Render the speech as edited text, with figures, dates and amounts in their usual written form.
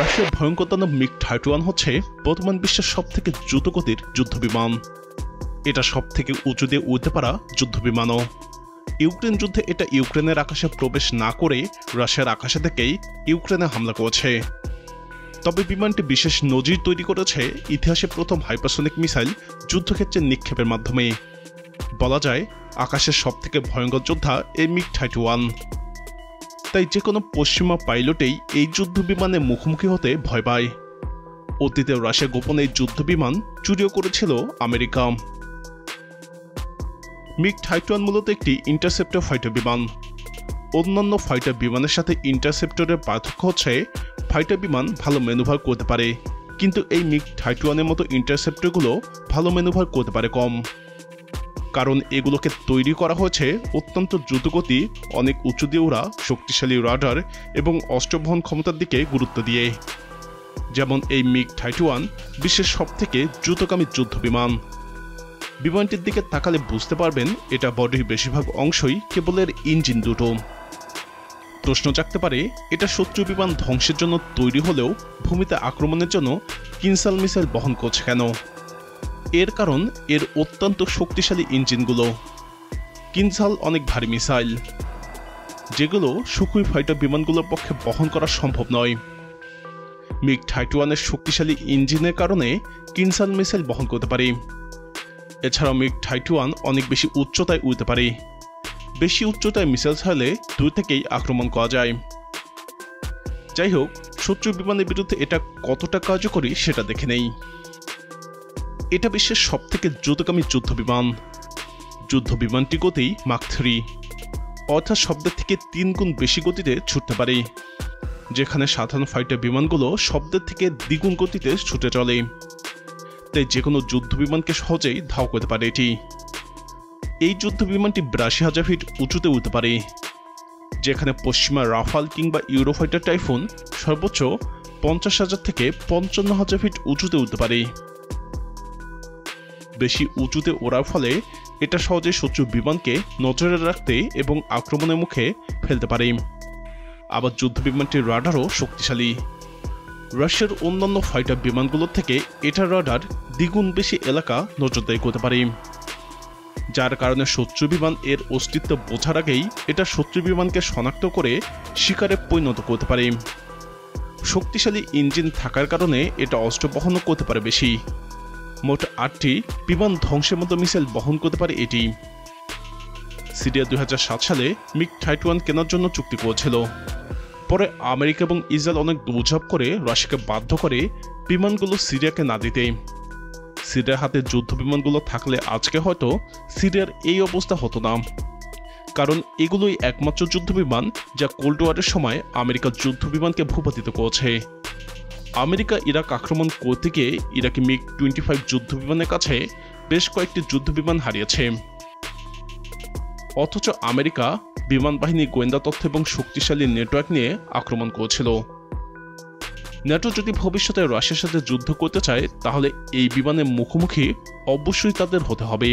রাশিয়ার ভয়ঙ্কর দানব মিগ-31 হচ্ছে বর্তমান বিশ্বের সবথেকে দ্রুতগতির যুদ্ধবিমান। এটা সবথেকে উঁচু দিয়ে উড়তে পারা যুদ্ধবিমানও। ইউক্রেন যুদ্ধে এটা ইউক্রেনের আকাশে প্রবেশ না করে রাশিয়ার আকাশে থেকেই ইউক্রেনে হামলা করেছে। তবে বিমানটি বিশেষ নজির তৈরি করেছে ইতিহাসে প্রথম হাইপারসনিক মিসাইল যুদ্ধক্ষেত্রে নিক্ষেপের মাধ্যমে। বলা যায় আকাশের সবথেকে ভয়ঙ্কর যোদ্ধা এই মিগ-31। তাই যে কোনো পশ্চিমা পাইলটেই এই যুদ্ধবিমানে মুখোমুখি হতে ভয় পায়। অতীতে রাশিয়া গোপনে এই যুদ্ধবিমান চুরিও করেছিল আমেরিকা। মিগ-31 মূলত একটি ইন্টারসেপ্টর ফাইটার বিমান। অন্যান্য ফাইটার বিমানের সাথে ইন্টারসেপ্টরের পার্থক্য হচ্ছে ফাইটার বিমান ভালো ম্যানুভার করতে পারে, কিন্তু এই মিগ-31 মতো ইন্টারসেপ্টরগুলো ভালো ম্যানুভার করতে পারে কম। কারণ এগুলোকে তৈরি করা হয়েছে অত্যন্ত দ্রুতগতি, অনেক উঁচু দিয়ে ওড়া শক্তিশালী রাডার এবং অস্ত্র বহন ক্ষমতার দিকে গুরুত্ব দিয়ে। যেমন এই মিগ-31 বিশ্বের সবথেকে দ্রুতগামী যুদ্ধবিমান। বিমানটির দিকে তাকালে বুঝতে পারবেন এটা বডির বেশিরভাগ অংশই কেবল এর ইঞ্জিন দুটো। প্রশ্ন জাগতে পারে, এটা শত্রু বিমান ধ্বংসের জন্য তৈরি হলেও ভূমিতে আক্রমণের জন্য কিনসাল মিসাইল বহন করছে কেন? এর কারণ এর অত্যন্ত শক্তিশালী ইঞ্জিনগুলো। কিনসাল অনেক ভারী মিসাইল, যেগুলো সুখোই ফাইটার বিমানগুলোর পক্ষে বহন করা সম্ভব নয়। মিগ-31 এর শক্তিশালী ইঞ্জিনের কারণে কিনসাল মিসাইল বহন করতে পারে। এছাড়াও মিগ-31 অনেক বেশি উচ্চতায় উড়তে পারে। বেশি উচ্চতায় মিসাইল ছাড়লে দূর থেকেই আক্রমণ করা যায়। যাই হোক, শত্রু বিমানের বিরুদ্ধে এটা কতটা কার্যকরী সেটা দেখে নেই। এটা বিশ্বের সবথেকে দ্রুতগামী যুদ্ধবিমান। যুদ্ধবিমানটি গতি মাক 3, অর্থাৎ শব্দের থেকে 3 গুণ বেশি গতিতে ছুটতে পারে, যেখানে সাধারণ ফাইটার বিমানগুলো শব্দের থেকে দ্বিগুণ গতিতে ছুটে চলে। তাই যে কোনো যুদ্ধবিমানকে সহজেই ধাও করতে পারে এটি। এই যুদ্ধবিমানটি ৮২,০০০ ফিট উঁচুতে উঠতে পারে, যেখানে পশ্চিমা রাফাল কিংবা ইউরোফাইটার টাইফুন সর্বোচ্চ ৫০,০০০ থেকে ৫৫,০০০ ফিট উঁচুতে উঠতে পারে। বেশি উঁচুতে ওড়ার ফলে এটা সহজে শত্রু বিমানকে নজরে রাখতে এবং আক্রমণের মুখে ফেলতে পারে। আবার যুদ্ধবিমানটির রাডারও শক্তিশালী। রাশিয়ার অন্যান্য ফাইটার বিমানগুলোর থেকে এটার রাডার দ্বিগুণ বেশি এলাকা নজরদারি করতে পারে, যার কারণে শত্রু বিমান এর অস্তিত্ব বোঝার আগেই এটা শত্রু বিমানকে শনাক্ত করে শিকারে পরিণত করতে পারে। শক্তিশালী ইঞ্জিন থাকার কারণে এটা অস্ত্র বহনও করতে পারে বেশি। মোট ৮টি বিমান ধ্বংসের মতো মিসাইল বহন করতে পারে এটি। সিরিয়া ২০০৭ সালে মিগ-31 কেনার জন্য চুক্তি করেছিল। পরে আমেরিকা এবং ইসরায়েল অনেক দৌড়ঝাঁপ করে রাশিয়াকে বাধ্য করে বিমানগুলো সিরিয়াকে না দিতে। সিরিয়ার হাতে যুদ্ধ বিমানগুলো থাকলে আজকে হয়তো সিরিয়ার এই অবস্থা হতো না, কারণ এগুলোই একমাত্র যুদ্ধবিমান যা কোল্ড ওয়ারের সময় আমেরিকার যুদ্ধ বিমানকে ভূপাতিত করেছে। আমেরিকা ইরাক আক্রমণ করতে গিয়ে ইরাকি মিগ-25 যুদ্ধবিমানের কাছে বেশ কয়েকটি যুদ্ধবিমান হারিয়েছে। অথচ আমেরিকা বিমান বাহিনী, গোয়েন্দা তথ্য এবং শক্তিশালী নেটওয়ার্ক নিয়ে আক্রমণ করেছিল। ন্যাটো যদি ভবিষ্যতে রাশিয়ার সাথে যুদ্ধ করতে চায়, তাহলে এই বিমানের মুখোমুখি অবশ্যই তাদের হতে হবে।